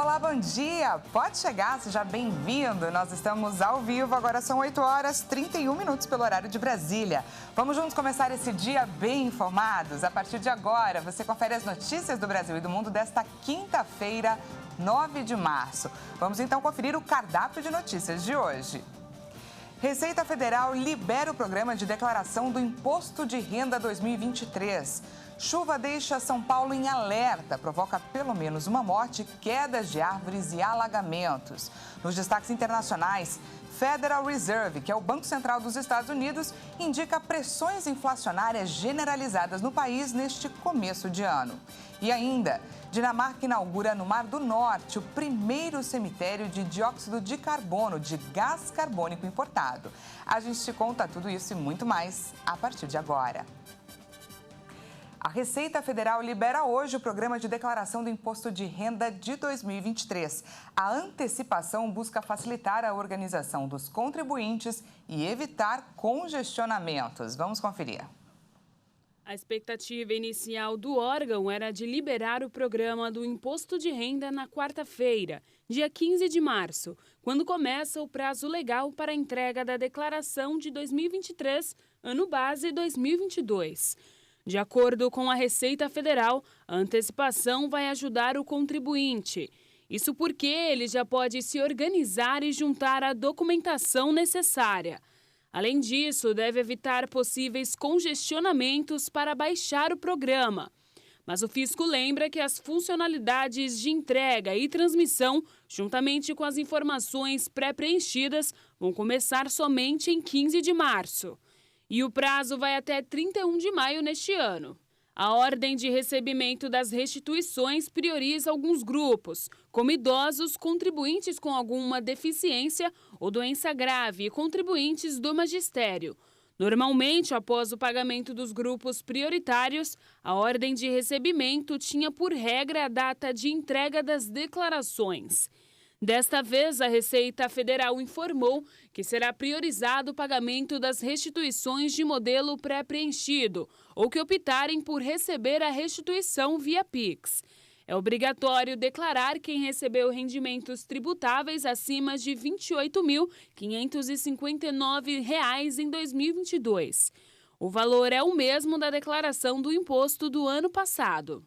Olá, bom dia! Pode chegar, seja bem-vindo. Nós estamos ao vivo, agora são 8h31 pelo horário de Brasília. Vamos juntos começar esse dia bem informados. A partir de agora, você confere as notícias do Brasil e do mundo desta quinta-feira, 9 de março. Vamos então conferir o cardápio de notícias de hoje. Receita Federal libera o programa de declaração do Imposto de Renda 2023. Chuva deixa São Paulo em alerta, provoca pelo menos uma morte, quedas de árvores e alagamentos. Nos destaques internacionais, Federal Reserve, que é o Banco Central dos Estados Unidos, indica pressões inflacionárias generalizadas no país neste começo de ano. E ainda, Dinamarca inaugura no Mar do Norte o primeiro cemitério de dióxido de carbono, de gás carbônico importado. A gente te conta tudo isso e muito mais a partir de agora. A Receita Federal libera hoje o programa de declaração do Imposto de Renda de 2023. A antecipação busca facilitar a organização dos contribuintes e evitar congestionamentos. Vamos conferir. A expectativa inicial do órgão era de liberar o programa do Imposto de Renda na quarta-feira, dia 15 de março, quando começa o prazo legal para a entrega da declaração de 2023, ano base 2022. De acordo com a Receita Federal, a antecipação vai ajudar o contribuinte. Isso porque ele já pode se organizar e juntar a documentação necessária. Além disso, deve evitar possíveis congestionamentos para baixar o programa. Mas o fisco lembra que as funcionalidades de entrega e transmissão, juntamente com as informações pré-preenchidas, vão começar somente em 15 de março. E o prazo vai até 31 de maio neste ano. A ordem de recebimento das restituições prioriza alguns grupos, como idosos, contribuintes com alguma deficiência ou doença grave e contribuintes do magistério. Normalmente, após o pagamento dos grupos prioritários, a ordem de recebimento tinha por regra a data de entrega das declarações. Desta vez, a Receita Federal informou que será priorizado o pagamento das restituições de modelo pré-preenchido ou que optarem por receber a restituição via Pix. É obrigatório declarar quem recebeu rendimentos tributáveis acima de R$ 28.559 em 2022. O valor é o mesmo da declaração do imposto do ano passado.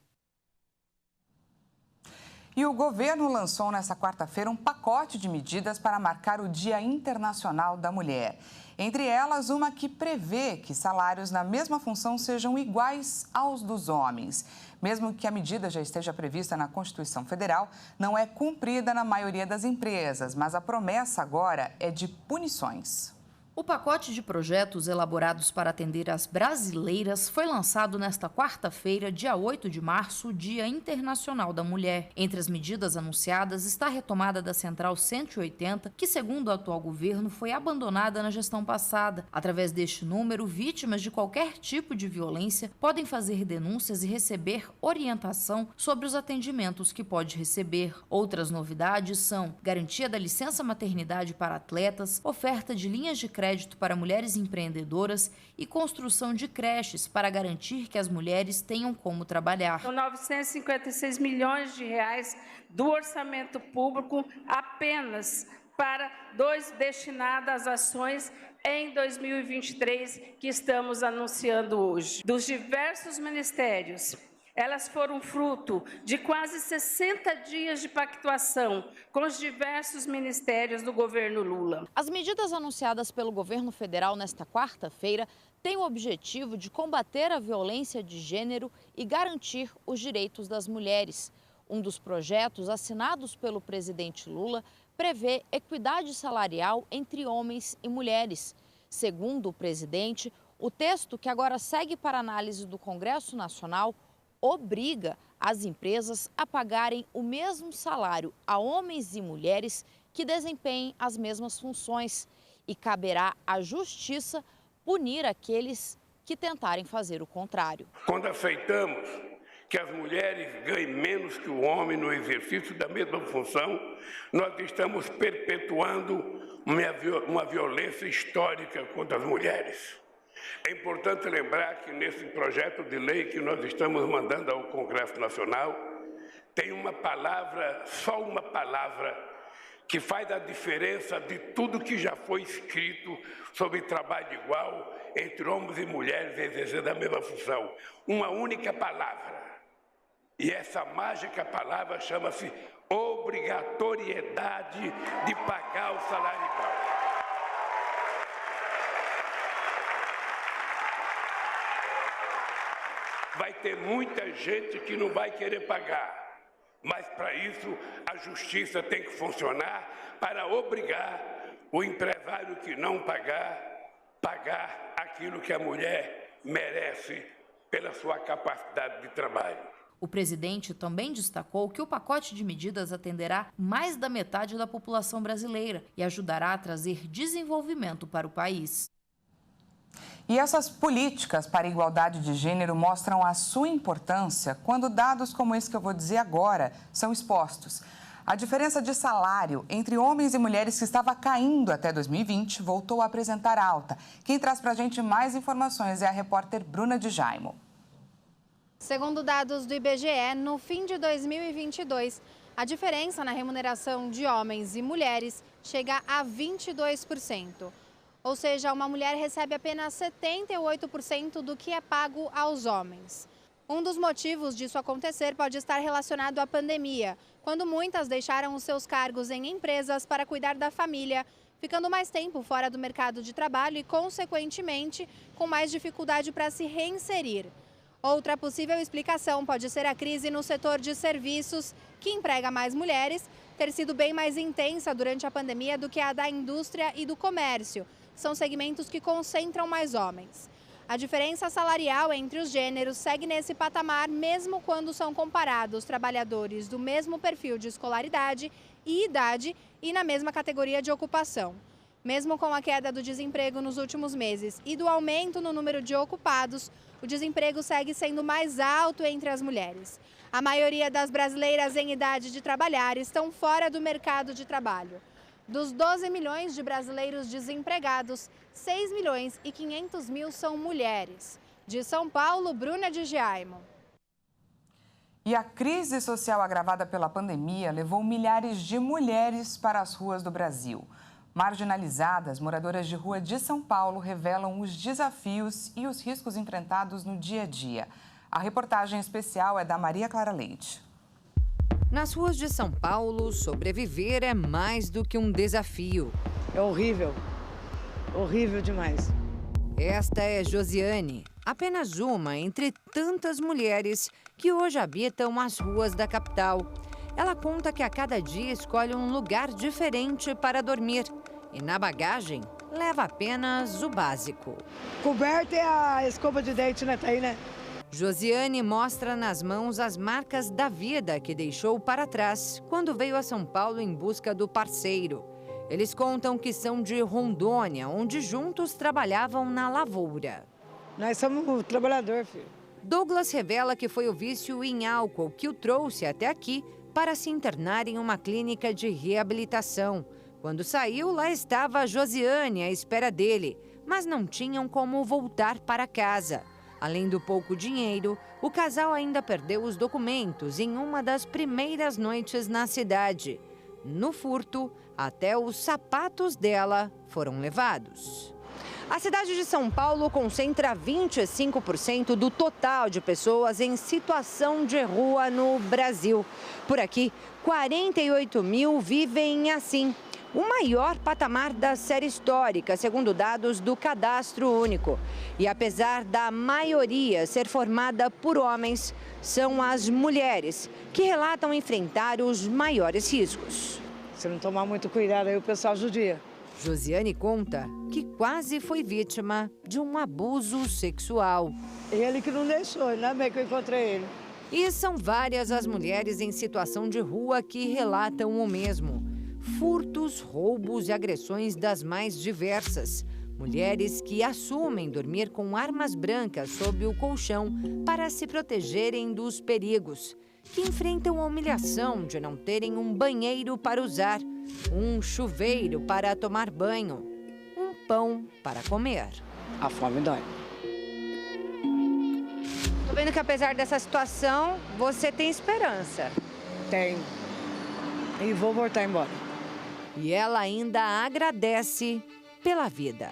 E o governo lançou nesta quarta-feira um pacote de medidas para marcar o Dia Internacional da Mulher. Entre elas, uma que prevê que salários na mesma função sejam iguais aos dos homens. Mesmo que a medida já esteja prevista na Constituição Federal, não é cumprida na maioria das empresas, mas a promessa agora é de punições. O pacote de projetos elaborados para atender as brasileiras foi lançado nesta quarta-feira, dia 8 de março, Dia Internacional da Mulher. Entre as medidas anunciadas está a retomada da Central 180, que, segundo o atual governo, foi abandonada na gestão passada. Através deste número, vítimas de qualquer tipo de violência podem fazer denúncias e receber orientação sobre os atendimentos que pode receber. Outras novidades são garantia da licença maternidade para atletas, oferta de linhas de crédito para mulheres empreendedoras e construção de creches para garantir que as mulheres tenham como trabalhar. São 956 milhões de reais do orçamento público apenas para destinados às ações em 2023 que estamos anunciando hoje. Dos diversos ministérios, elas foram fruto de quase 60 dias de pactuação com os diversos ministérios do governo Lula. As medidas anunciadas pelo governo federal nesta quarta-feira têm o objetivo de combater a violência de gênero e garantir os direitos das mulheres. Um dos projetos assinados pelo presidente Lula prevê equidade salarial entre homens e mulheres. Segundo o presidente, o texto, que agora segue para análise do Congresso Nacional, obriga as empresas a pagarem o mesmo salário a homens e mulheres que desempenhem as mesmas funções e caberá à Justiça punir aqueles que tentarem fazer o contrário. Quando aceitamos que as mulheres ganhem menos que o homem no exercício da mesma função, nós estamos perpetuando uma violência histórica contra as mulheres. É importante lembrar que nesse projeto de lei que nós estamos mandando ao Congresso Nacional, tem uma palavra, só uma palavra, que faz a diferença de tudo que já foi escrito sobre trabalho igual entre homens e mulheres exercendo a mesma função. Uma única palavra. E essa mágica palavra chama-se obrigatoriedade de pagar o salário igual. Vai ter muita gente que não vai querer pagar, mas para isso a justiça tem que funcionar para obrigar o empresário que não pagar aquilo que a mulher merece pela sua capacidade de trabalho. O presidente também destacou que o pacote de medidas atenderá mais da metade da população brasileira e ajudará a trazer desenvolvimento para o país. E essas políticas para a igualdade de gênero mostram a sua importância quando dados como esse que eu vou dizer agora são expostos. A diferença de salário entre homens e mulheres que estava caindo até 2020 voltou a apresentar alta. Quem traz para a gente mais informações é a repórter Bruna de Jaimo. Segundo dados do IBGE, no fim de 2022, a diferença na remuneração de homens e mulheres chega a 22%. Ou seja, uma mulher recebe apenas 78% do que é pago aos homens. Um dos motivos disso acontecer pode estar relacionado à pandemia, quando muitas deixaram os seus cargos em empresas para cuidar da família, ficando mais tempo fora do mercado de trabalho e, consequentemente, com mais dificuldade para se reinserir. Outra possível explicação pode ser a crise no setor de serviços, que emprega mais mulheres, ter sido bem mais intensa durante a pandemia do que a da indústria e do comércio. São segmentos que concentram mais homens. A diferença salarial entre os gêneros segue nesse patamar mesmo quando são comparados trabalhadores do mesmo perfil de escolaridade e idade e na mesma categoria de ocupação. Mesmo com a queda do desemprego nos últimos meses e do aumento no número de ocupados, o desemprego segue sendo mais alto entre as mulheres. A maioria das brasileiras em idade de trabalhar estão fora do mercado de trabalho. Dos 12 milhões de brasileiros desempregados, 6 milhões e 500 mil são mulheres. De São Paulo, Bruna de Jaimo. E a crise social agravada pela pandemia levou milhares de mulheres para as ruas do Brasil. Marginalizadas, moradoras de rua de São Paulo revelam os desafios e os riscos enfrentados no dia a dia. A reportagem especial é da Maria Clara Leite. Nas ruas de São Paulo, sobreviver é mais do que um desafio. É horrível. Horrível demais. Esta é Josiane, apenas uma entre tantas mulheres que hoje habitam as ruas da capital. Ela conta que a cada dia escolhe um lugar diferente para dormir e na bagagem leva apenas o básico. Coberta e a escova de dente, né? Tá aí, né? Josiane mostra nas mãos as marcas da vida que deixou para trás quando veio a São Paulo em busca do parceiro. Eles contam que são de Rondônia, onde juntos trabalhavam na lavoura. Nós somos trabalhador, filho. Douglas revela que foi o vício em álcool que o trouxe até aqui para se internar em uma clínica de reabilitação. Quando saiu, lá estava a Josiane à espera dele, mas não tinham como voltar para casa. Além do pouco dinheiro, o casal ainda perdeu os documentos em uma das primeiras noites na cidade. No furto, até os sapatos dela foram levados. A cidade de São Paulo concentra 25% do total de pessoas em situação de rua no Brasil. Por aqui, 48 mil vivem assim. O maior patamar da série histórica, segundo dados do Cadastro Único. E apesar da maioria ser formada por homens, são as mulheres que relatam enfrentar os maiores riscos. Se não tomar muito cuidado, aí o pessoal judia. Josiane conta que quase foi vítima de um abuso sexual. Ele que não deixou, ainda bem que eu encontrei ele. E são várias as mulheres em situação de rua que relatam o mesmo. Furtos, roubos e agressões das mais diversas. Mulheres que assumem dormir com armas brancas sob o colchão para se protegerem dos perigos. Que enfrentam a humilhação de não terem um banheiro para usar, um chuveiro para tomar banho, um pão para comer. A fome dói. Tô vendo que apesar dessa situação, você tem esperança. Tenho. E vou voltar embora. E ela ainda agradece pela vida.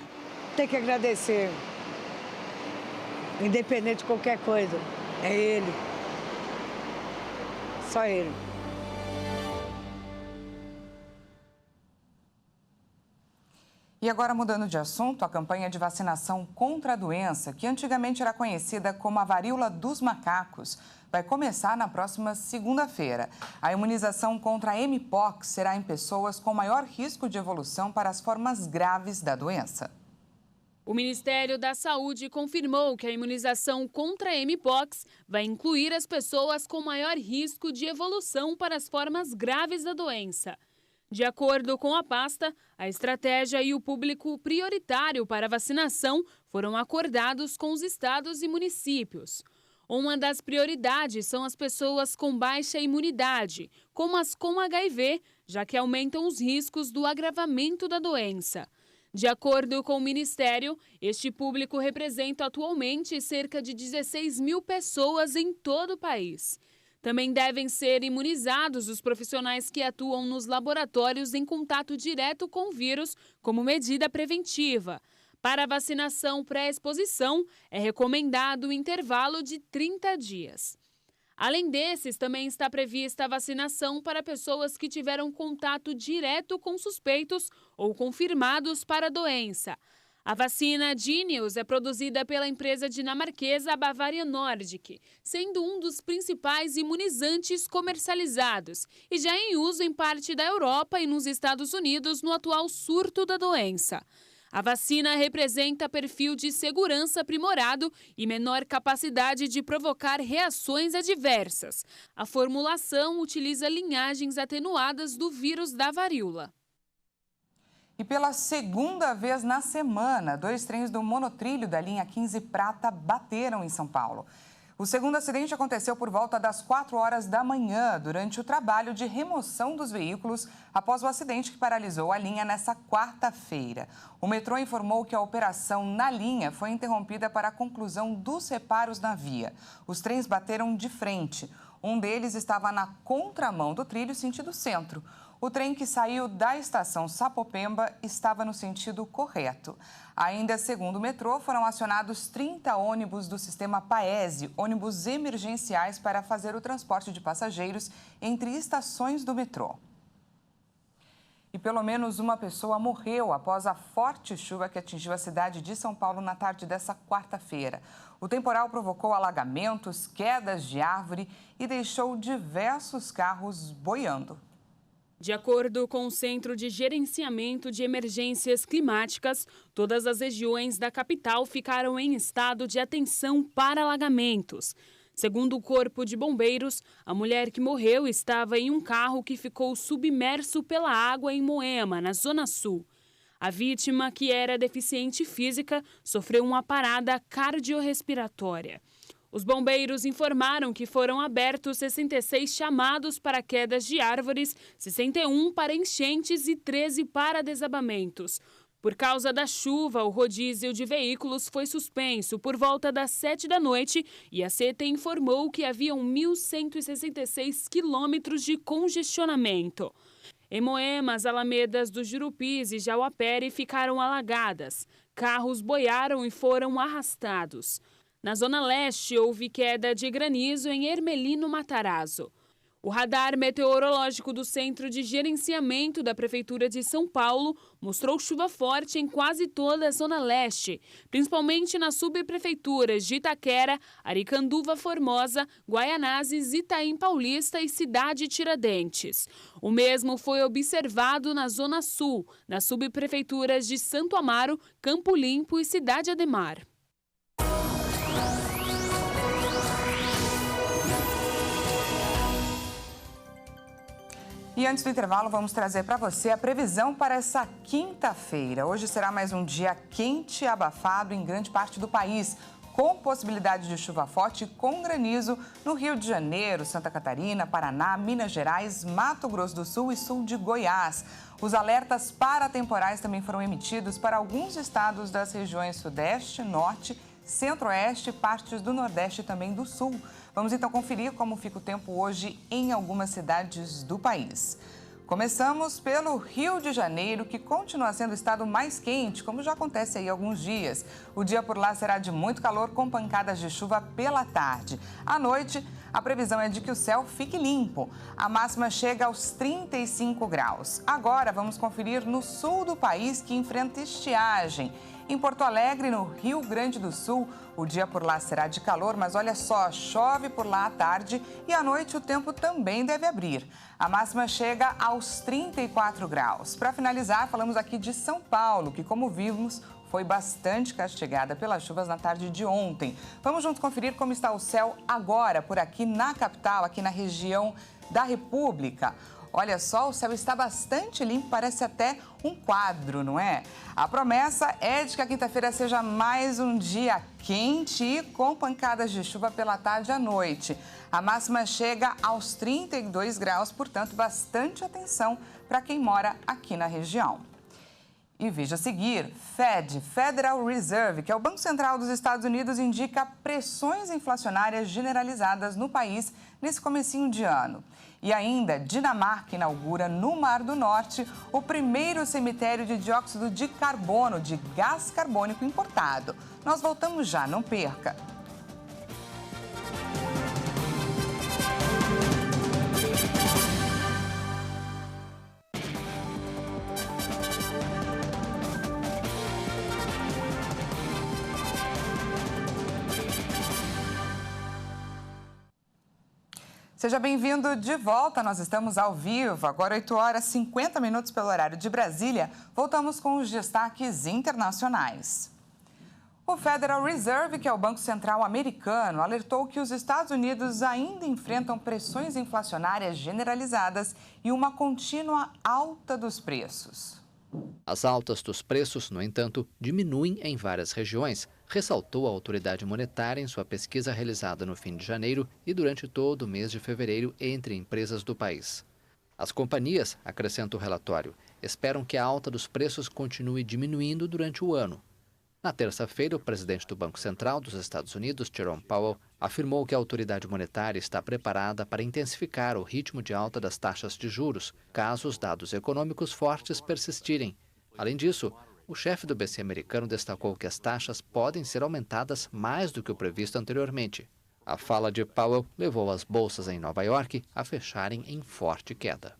Tem que agradecer. Independente de qualquer coisa. É ele. Só ele. E agora, mudando de assunto, a campanha de vacinação contra a doença, que antigamente era conhecida como a varíola dos macacos, vai começar na próxima segunda-feira. A imunização contra a Mpox será em pessoas com maior risco de evolução para as formas graves da doença. O Ministério da Saúde confirmou que a imunização contra a Mpox vai incluir as pessoas com maior risco de evolução para as formas graves da doença. De acordo com a pasta, a estratégia e o público prioritário para a vacinação foram acordados com os estados e municípios. Uma das prioridades são as pessoas com baixa imunidade, como as com HIV, já que aumentam os riscos do agravamento da doença. De acordo com o Ministério, este público representa atualmente cerca de 16 mil pessoas em todo o país. Também devem ser imunizados os profissionais que atuam nos laboratórios em contato direto com o vírus, como medida preventiva. Para a vacinação pré-exposição, é recomendado um intervalo de 30 dias. Além desses, também está prevista a vacinação para pessoas que tiveram contato direto com suspeitos ou confirmados para a doença. A vacina Jynneos é produzida pela empresa dinamarquesa Bavarian Nordic, sendo um dos principais imunizantes comercializados e já em uso em parte da Europa e nos Estados Unidos no atual surto da doença. A vacina representa perfil de segurança aprimorado e menor capacidade de provocar reações adversas. A formulação utiliza linhagens atenuadas do vírus da varíola. E pela segunda vez na semana, 2 trens do monotrilho da linha 15 Prata bateram em São Paulo. O segundo acidente aconteceu por volta das 4 horas da manhã, durante o trabalho de remoção dos veículos após o acidente que paralisou a linha nesta quarta-feira. O metrô informou que a operação na linha foi interrompida para a conclusão dos reparos na via. Os trens bateram de frente. Um deles estava na contramão do trilho, sentido centro. O trem que saiu da estação Sapopemba estava no sentido correto. Ainda segundo o metrô, foram acionados 30 ônibus do sistema Paese, ônibus emergenciais para fazer o transporte de passageiros entre estações do metrô. E pelo menos uma pessoa morreu após a forte chuva que atingiu a cidade de São Paulo na tarde dessa quarta-feira. O temporal provocou alagamentos, quedas de árvore e deixou diversos carros boiando. De acordo com o Centro de Gerenciamento de Emergências Climáticas, todas as regiões da capital ficaram em estado de atenção para alagamentos. Segundo o Corpo de Bombeiros, a mulher que morreu estava em um carro que ficou submerso pela água em Moema, na Zona Sul. A vítima, que era deficiente física, sofreu uma parada cardiorrespiratória. Os bombeiros informaram que foram abertos 66 chamados para quedas de árvores, 61 para enchentes e 13 para desabamentos. Por causa da chuva, o rodízio de veículos foi suspenso por volta das 7 da noite e a CET informou que haviam 1.166 quilômetros de congestionamento. Em Moema, as alamedas do Jurupis e Jauapere ficaram alagadas. Carros boiaram e foram arrastados. Na Zona Leste, houve queda de granizo em Hermelino Matarazzo. O radar meteorológico do Centro de Gerenciamento da Prefeitura de São Paulo mostrou chuva forte em quase toda a Zona Leste, principalmente nas subprefeituras de Itaquera, Aricanduva Formosa, Guaianazes, Itaim Paulista e Cidade Tiradentes. O mesmo foi observado na Zona Sul, nas subprefeituras de Santo Amaro, Campo Limpo e Cidade Ademar. E antes do intervalo, vamos trazer para você a previsão para essa quinta-feira. Hoje será mais um dia quente e abafado em grande parte do país, com possibilidade de chuva forte com granizo no Rio de Janeiro, Santa Catarina, Paraná, Minas Gerais, Mato Grosso do Sul e sul de Goiás. Os alertas para temporais também foram emitidos para alguns estados das regiões Sudeste, Norte, Centro-Oeste e partes do Nordeste e também do Sul. Vamos então conferir como fica o tempo hoje em algumas cidades do país. Começamos pelo Rio de Janeiro, que continua sendo o estado mais quente, como já acontece aí há alguns dias. O dia por lá será de muito calor, com pancadas de chuva pela tarde. À noite, a previsão é de que o céu fique limpo. A máxima chega aos 35 graus. Agora, vamos conferir no sul do país, que enfrenta estiagem. Em Porto Alegre, no Rio Grande do Sul, o dia por lá será de calor, mas olha só, chove por lá à tarde e à noite o tempo também deve abrir. A máxima chega aos 34 graus. Para finalizar, falamos aqui de São Paulo, que, como vimos, foi bastante castigada pelas chuvas na tarde de ontem. Vamos juntos conferir como está o céu agora por aqui na capital, aqui na região da República. Olha só, o céu está bastante limpo, parece até um quadro, não é? A promessa é de que a quinta-feira seja mais um dia quente e com pancadas de chuva pela tarde e à noite. A máxima chega aos 32 graus, portanto, bastante atenção para quem mora aqui na região. E veja a seguir, Federal Reserve, que é o Banco Central dos Estados Unidos, indica pressões inflacionárias generalizadas no país nesse comecinho de ano. E ainda, Dinamarca inaugura no Mar do Norte o primeiro cemitério de dióxido de carbono, de gás carbônico importado. Nós voltamos já, não perca! Seja bem-vindo de volta, nós estamos ao vivo, agora 8 horas e 50 minutos pelo horário de Brasília. Voltamos com os destaques internacionais. O Federal Reserve, que é o Banco Central americano, alertou que os Estados Unidos ainda enfrentam pressões inflacionárias generalizadas e uma contínua alta dos preços. As altas dos preços, no entanto, diminuem em várias regiões, ressaltou a autoridade monetária em sua pesquisa realizada no fim de janeiro e durante todo o mês de fevereiro entre empresas do país. As companhias, acrescenta o relatório, esperam que a alta dos preços continue diminuindo durante o ano. Na terça-feira, o presidente do Banco Central dos Estados Unidos, Jerome Powell, afirmou que a autoridade monetária está preparada para intensificar o ritmo de alta das taxas de juros, caso os dados econômicos fortes persistirem. Além disso, o chefe do BC americano destacou que as taxas podem ser aumentadas mais do que o previsto anteriormente. A fala de Powell levou as bolsas em Nova York a fecharem em forte queda.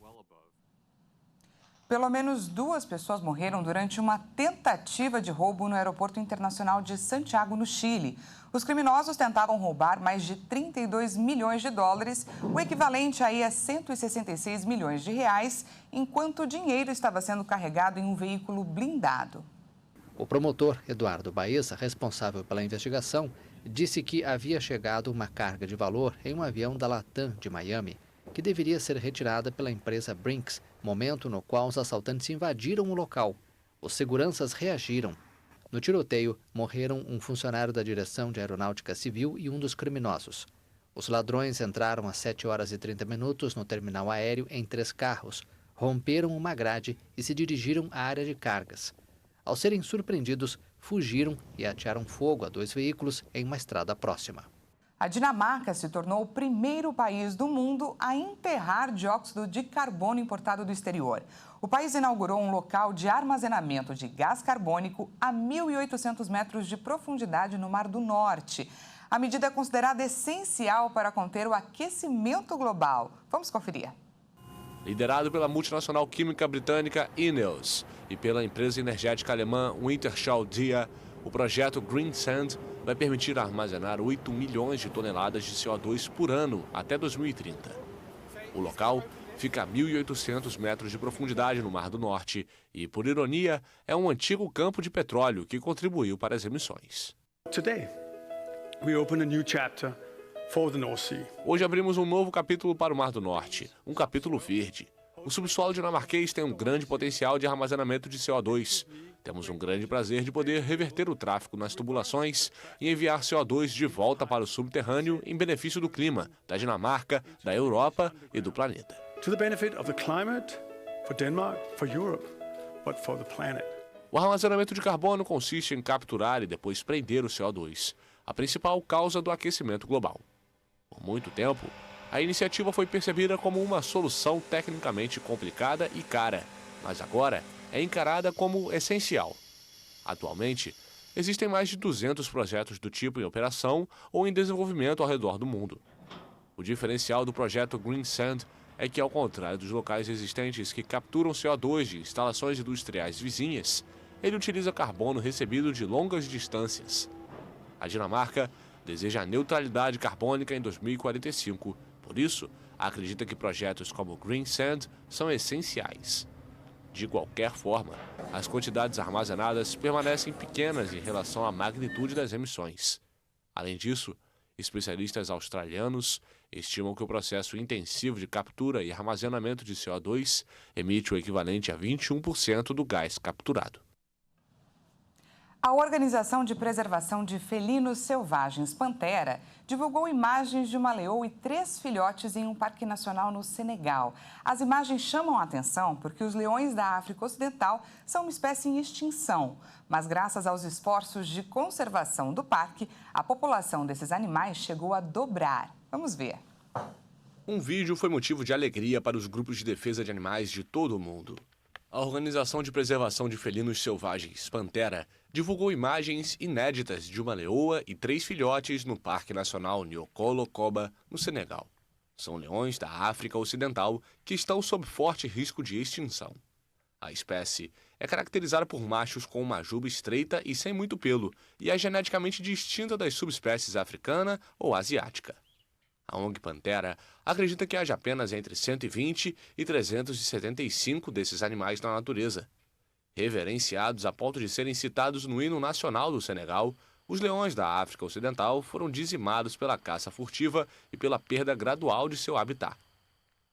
Pelo menos 2 pessoas morreram durante uma tentativa de roubo no Aeroporto Internacional de Santiago, no Chile. Os criminosos tentavam roubar mais de 32 milhões de dólares, o equivalente aí a 166 milhões de reais, enquanto o dinheiro estava sendo carregado em um veículo blindado. O promotor Eduardo Baeza, responsável pela investigação, disse que havia chegado uma carga de valor em um avião da Latam de Miami, que deveria ser retirada pela empresa Brinks, momento no qual os assaltantes invadiram o local. Os seguranças reagiram. No tiroteio, morreram um funcionário da Direção de Aeronáutica Civil e um dos criminosos. Os ladrões entraram às 7 horas e 30 minutos no terminal aéreo em 3 carros, romperam uma grade e se dirigiram à área de cargas. Ao serem surpreendidos, fugiram e atearam fogo a 2 veículos em uma estrada próxima. A Dinamarca se tornou o primeiro país do mundo a enterrar dióxido de carbono importado do exterior. O país inaugurou um local de armazenamento de gás carbônico a 1.800 metros de profundidade no Mar do Norte. A medida é considerada essencial para conter o aquecimento global. Vamos conferir. Liderado pela multinacional química britânica Ineos e pela empresa energética alemã Wintershall Dea, o projeto Green Sand vai permitir armazenar 8 milhões de toneladas de CO2 por ano até 2030. O local fica a 1.800 metros de profundidade no Mar do Norte e, por ironia, é um antigo campo de petróleo que contribuiu para as emissões. Hoje abrimos um novo capítulo para o Mar do Norte, um capítulo verde. O subsolo dinamarquês tem um grande potencial de armazenamento de CO2. Temos um grande prazer de poder reverter o tráfego nas tubulações e enviar CO2 de volta para o subterrâneo em benefício do clima, da Dinamarca, da Europa e do planeta. O armazenamento de carbono consiste em capturar e depois prender o CO2, a principal causa do aquecimento global. Por muito tempo, a iniciativa foi percebida como uma solução tecnicamente complicada e cara, mas agora é encarada como essencial. Atualmente, existem mais de 200 projetos do tipo em operação ou em desenvolvimento ao redor do mundo. O diferencial do projeto Green Sand é que, ao contrário dos locais existentes que capturam CO2 de instalações industriais vizinhas, ele utiliza carbono recebido de longas distâncias. A Dinamarca deseja a neutralidade carbônica em 2045, por isso, acredita que projetos como Green Sand são essenciais. De qualquer forma, as quantidades armazenadas permanecem pequenas em relação à magnitude das emissões. Além disso, especialistas australianos estimam que o processo intensivo de captura e armazenamento de CO2 emite o equivalente a 21% do gás capturado. A Organização de Preservação de Felinos Selvagens, Pantera, divulgou imagens de uma leoa e 3 filhotes em um parque nacional no Senegal. As imagens chamam a atenção porque os leões da África Ocidental são uma espécie em extinção. Mas graças aos esforços de conservação do parque, a população desses animais chegou a dobrar. Vamos ver. Um vídeo foi motivo de alegria para os grupos de defesa de animais de todo o mundo. A Organização de Preservação de Felinos Selvagens, Pantera, divulgou imagens inéditas de uma leoa e 3 filhotes no Parque Nacional Niokolo-Koba, no Senegal. São leões da África Ocidental que estão sob forte risco de extinção. A espécie é caracterizada por machos com uma juba estreita e sem muito pelo e é geneticamente distinta das subespécies africana ou asiática. A ONG Pantera acredita que haja apenas entre 120 e 375 desses animais na natureza. Reverenciados a ponto de serem citados no hino nacional do Senegal, os leões da África Ocidental foram dizimados pela caça furtiva e pela perda gradual de seu habitat.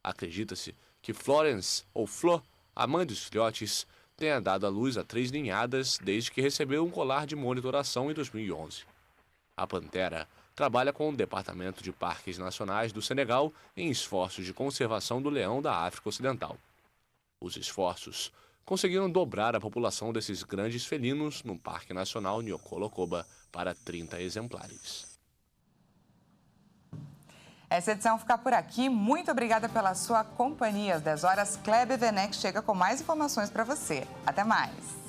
Acredita-se que Florence, ou Flo, a mãe dos filhotes, tenha dado à luz a 3 ninhadas desde que recebeu um colar de monitoração em 2011. A Pantera trabalha com o Departamento de Parques Nacionais do Senegal em esforços de conservação do leão da África Ocidental. Os esforços conseguiram dobrar a população desses grandes felinos no Parque Nacional Niokolo-Koba para 30 exemplares. Essa edição fica por aqui. Muito obrigada pela sua companhia. Às 10 horas, Kleber Werneck chega com mais informações para você. Até mais!